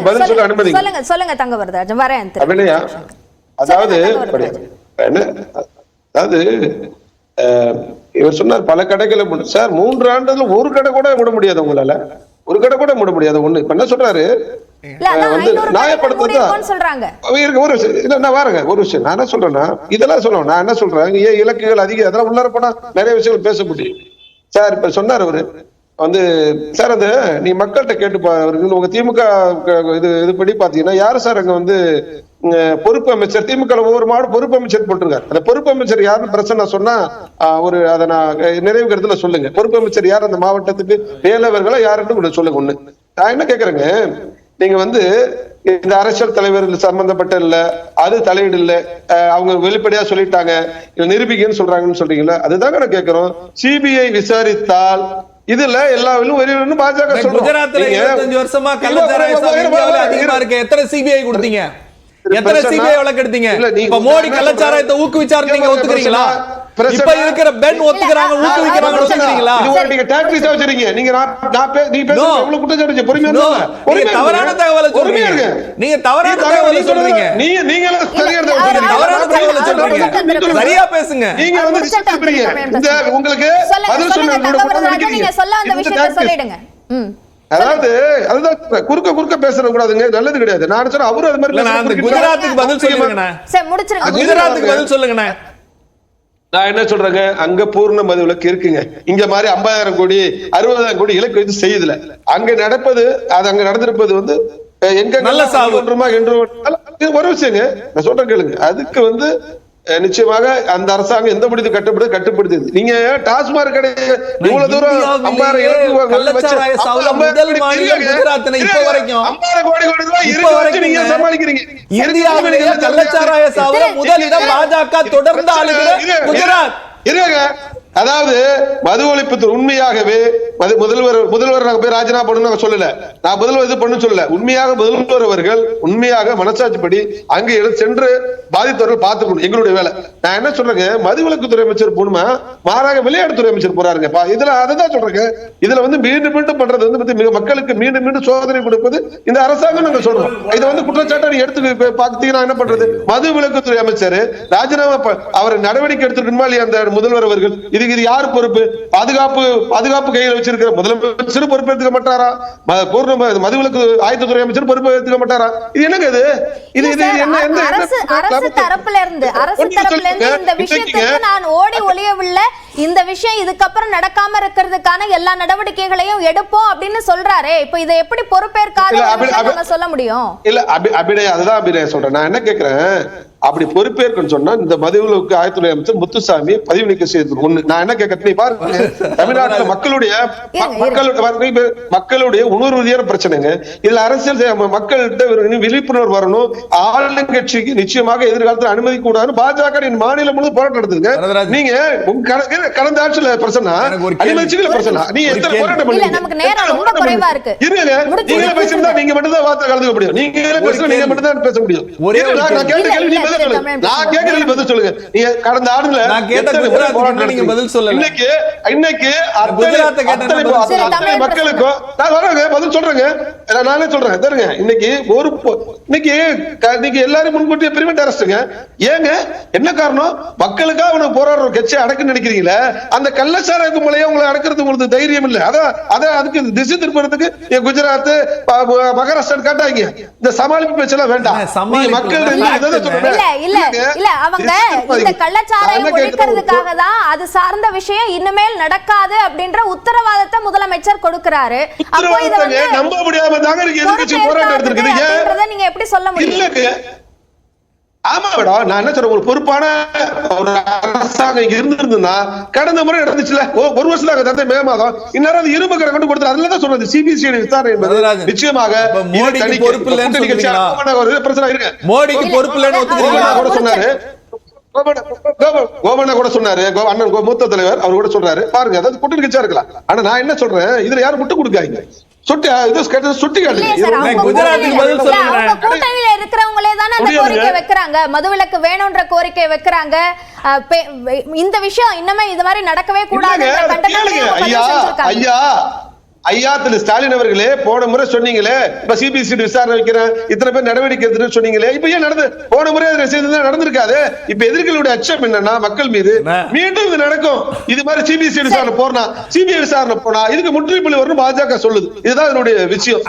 பதில் சொல்ல அனுமதி. சொல்லுங்க தங்கவரதராஜன், வரேன். அதாவது இவர் சொன்னார் பல கடைகளை சார் 3 ஆண்டுல ஒரு கடை கூட மூட முடியாது, உங்களால ஒரு கடை கூட மூட முடியாது. ஒண்ணு இப்ப என்ன சொல்றாரு வந்து நியாயப்படுத்த ஒரு விஷயம் நான் என்ன சொல்றேன்னா, இதெல்லாம் சொல்லுவேன் நான் என்ன சொல்றேன், ஏன் இலக்குகள் அதிகம் அதெல்லாம் உள்ளார போனா நிறைய விஷயங்கள் பேச முடியும் சார். இப்ப சொன்னார் அவரு வந்து சார் அந்த நீ மக்கள்கிட்ட கேட்டு உங்க திமுக இதுபடி பாத்தீங்கன்னா யாரு சார் அங்க வந்து பொறுப்பு அமைச்சர், திமுக ஒவ்வொரு மாவட்ட பொறுப்பு அமைச்சர் போட்டிருக்காரு. அந்த பொறுப்பு அமைச்சர் யாருன்னு பிரச்சனை சொன்னா ஒரு அதை நான் நிறைவு கருத்துல சொல்லுங்க. பொறுப்பு அமைச்சர் யார் அந்த மாவட்டத்துக்கு, வேலவர்களா யாருன்னு சொல்லுங்க. ஒண்ணு நான் என்ன கேக்குறேங்க, நீங்க வந்து இந்த அரசியல் தலைவர் சம்பந்தப்பட்ட இல்ல, அது தலையீடு இல்ல, அவங்க வெளிப்படையா சொல்லிட்டாங்க, நிரூபிக்கன்னு சொல்றாங்கன்னு சொல்றீங்களா, அதுதாங்க நான் கேட்கிறோம். சிபிஐ விசாரித்தால் இதுல எல்லாவிலும் பாஜக சொல்றோம். குஜராத்ல 25 வருஷமா கள்ளச்சாராய சாலை இந்தியாவுல அதிகமா இருக்கு. எத்தனை சிபிஐ கொடுத்தீங்க? எத்தனை சிபிஐ வழக்கு எடுத்தீங்க? இப்ப மோடி கள்ளச்சாராயத்தை ஊக்குவிச்சாரு, நீங்க ஒத்துக்கிறீங்களா? இப்ப இருக்கிற பெண் ஒத்துக்கறாங்க, ஊக்குவிக்கறாங்க, ஒத்துக்கிறீங்களா? நீங்க டாக்டிஸ் வச்சிரீங்க. நீங்க நீ பேசுறது எவ்வளவு குற்றச்சாட்டு பொறுமையா இருங்க. நீங்க தவறான தகவலை சொல்றீங்க. நீங்க தவறான தகவலை சொல்றீங்க. நீங்க தவறான தகவலை சொல்றீங்க. சரியா பேசுங்க. நீங்க வந்து சொல்றீங்க. இந்த உங்களுக்கு பதில் சொல்லுங்க. நீங்க சொல்ல அந்த விஷயத்தை சொல்லிடுங்க. அதாவது அதுதான் குறுக்க பேசற கூடாதுங்க, நல்லது கிடையாது. நான் சொன்ன அவரு அது மாதிரி நான் அந்த குஜராத்துக்கு பதில் சொல்லுங்கண்ணா. சரி முடிச்சிருங்க. குஜராத்துக்கு பதில் சொல்லுங்கண்ணா. நான் என்ன சொல்றேங்க, அங்க பூர்ண மது விலக்கு இருக்குங்க. இங்க மாதிரி 50,000 கோடி 60,000 கோடி இலக்கு வச்சு செய்யுதுல. அங்க நடப்பது அது அங்க நடந்திருப்பது வந்து எங்க நல்ல சாவு ஒரு விஷயங்க நான் சொல்றேன் கேளுங்க. அதுக்கு வந்து நிச்சயமாக அந்த அரசாங்கம் எந்த முடிவு கட்டுப்படுத்துது. நீங்க டாஸ்மாக் கடை இவ்வளவு தூரம் 50,000 கோடி நீங்க சமாளிக்கிறீங்க. இந்தியாவிலேயே கள்ளச்சாராய சாவுல முதலிடம் பாஜக தொடர்ந்து ஆளுகிற குஜராத் இருங்க. அதாவது மது ஒழிப்பு உண்மையாகவே முதல்வர் நாங்க போய் ராஜினாமா பண்ணணும் சொல்லல, நான் முதல்வர் இது பண்ணு சொல்லல. உண்மையாக முதல்வர் அவர்கள் உண்மையாக மனசாட்சிப்படி அங்கு சென்று பாதித்தவர்கள் பார்த்துக்கணும், எங்களுடைய வேலை. நான் என்ன சொல்றேங்க, மதுவிலக்குத்துறை அமைச்சர் போணுமா, மாறாக விளையாட்டுத்துறை அமைச்சர் போறாருங்க. இதுல அதுதான் சொல்றேங்க. இதுல வந்து மீண்டும் பண்றது வந்து மக்களுக்கு மீண்டும் சோதனை கொடுப்பது இந்த அரசாங்கம் நாங்க சொல்றோம். இதை வந்து குற்றச்சாட்டை எடுத்து பாத்தீங்கன்னா என்ன பண்றது, மதுவிலக்குத்துறை அமைச்சர் ராஜினாமா அவர் நடவடிக்கை எடுத்துக்கணுமா இல்லையா அந்த முதல்வர் அவர்கள்? இது யார் பொறுப்பு? பாதுகாப்பு கையில் வச்சிருக்கிற முதலமைச்சர் பொறுப்பு எடுத்துக்க மாட்டாரா? மதுவிலக்கு ஆயத்தத்துறை அமைச்சர் பொறுப்பு எடுத்துக்க மாட்டாரா? இது என்னங்க இது என்ன அரசு தரப்புல இருந்து இந்த விஷயத்துக்கு நான் ஓடி ஒளியவில்லை, இந்த விஷயம் இதுக்கப்புறம் நடக்காம இருக்கிறதுக்கான எல்லா நடவடிக்கைகளையும் எடுப்போம் அப்படின்னு சொல்றாரே. இப்ப இதை எப்படி பொறுப்பேற்காத சொல்ல முடியும்? இல்ல அபிநயா, அதுதான் அபிநயா சொல்றேன். நான் என்ன கேட்கிறேன், அப்படி பொறுப்பேற்கன்னு சொன்னா இந்த மதுவிலக்கு ஆயத்துறை அமைச்சர் முத்துசாமி பதவி நீக்கம் செய்யறது ஒண்ணு. நான் என்ன கேட்கிறேன், பாருங்க தமிழ்நாட்டில் மக்களுடைய உணர்வு ரீதியான பிரச்சனைங்க. இதுல அரசியல் மக்கள்கிட்ட விழிப்புணர்வு வரணும். ஆளுங்கட்சிக்கு நிச்சயமாக எதிர்காலத்தில் அனுமதி கூடாதுன்னு பாஜக மாநிலம் முழுவதும் போராட்டம் நடத்துதுங்க. நீங்க கடந்த ஆட்சியில பிரச்சனை அனுமதிச்சுக்கல பிரச்சனை, நீங்க எத்தனை போராட்டம் பண்ணீங்க? நீங்க பேசிருந்தா நீங்க மட்டும் தான் வார்த்தை கலந்துக்க முடியும். நீங்க பேசுற நீங்க மட்டும் தான் பேச முடியும். நான் கேட்ட கேள்வி நான் கேட்கறது பதில் சொல்லுங்க. நீங்க கடந்த ஆண்டுல நீங்க பதில் சொல்லல. இன்னைக்கு மக்களுக்கும் நான் வரேங்க, பதில் சொல்றேங்க. நானே சொல்றேன் தருங்க. இன்னைக்கு எல்லாரும் முன்கூட்டியே பிரிவென்ட் அரெஸ்ட்ங்க. ஏங்க என்ன காரணம்? மக்களுக்காக அவனை போராடுற கட்சியை அடக்குன்னு நினைக்கிறீங்களா? அந்த கள்ளச்சாராய மூலையா உங்களை அடக்கிறது உங்களுக்கு தைரியம் இல்ல. அதான் அதுக்கு திசை திருப்பறதுக்கு குஜராத் மகாராஷ்டிரா காட்டாங்க. இந்த சமாளிப்பு பேச்செல்லாம் வேண்டாம். மக்கள் அவங்க இந்த கள்ளச்சாராயம் ஒழிக்கிறதுக்காக தான் அது சார்ந்த விஷயம் இனிமேல் நடக்காது அப்படின்ற உத்தரவாதத்தை முதலமைச்சர் கொடுக்கிறாரு. அப்போ இத வந்து நம்ப முடியாம தாங்க எதிர்க்கட்சி போராட்டம் எடுத்துக்கிட்டு நீங்க எப்படி சொல்ல முடியும்? ஆமா மேடம், நான் என்ன சொல்றேன், ஒரு பொறுப்பான ஒரு அரசாங்கம் இருந்திருந்தா கடந்த முறை நடந்துச்சுல, ஒரு வருஷத்துல மே மாதம் இந்நேரம் இரும்பு கரை கொண்டு கொடுத்து அதுலதான் சொல்றது சிபிசிஐடி விசாரணை என்பது நிச்சயமாக பொறுப்பு இல்லைன்னு பிரச்சனை இருக்கு. மோடிக்கு பொறுப்பு இல்லைன்னு கூட சொன்னாரு, கோவண்ணா கூட சொன்னாரு, அண்ணன் மூத்த தலைவர் அவர் கூட சொல்றாரு. பாருங்க, அதாவது கூட்டணி கட்சியா இருக்கலாம். ஆனா நான் என்ன சொல்றேன், இதுல யாரும் முட்டு கொடுக்காங்க. மதுவிலக்கு வேணும்ன்ற கோரிக்கை வைக்கிறாங்க. இந்த விஷயம் இன்னமே இது மாதிரி நடக்கவே கூடாது. ஐயா திரு ஸ்டாலின் அவர்களே, போன முறை சொன்னீங்களே இப்ப சிபிசிஐடி விசாரணை வைக்கிறேன், இத்தனை பேர் நடவடிக்கை எடுத்துன்னு சொன்னீங்களே, இப்ப ஏன் போன முறை நடந்திருக்காது. இப்ப எதிர்களுடைய அச்சம் என்னன்னா மக்கள் மீது மீண்டும் இது நடக்கும். இது மாதிரி சிபிசிஐடி விசாரணை போனா, சிபிஐ விசாரணை போனா இதுக்கு முற்றுப்புள்ளி வரணும் பாஜக சொல்லுது. இதுதான் என்னுடைய விஷயம்.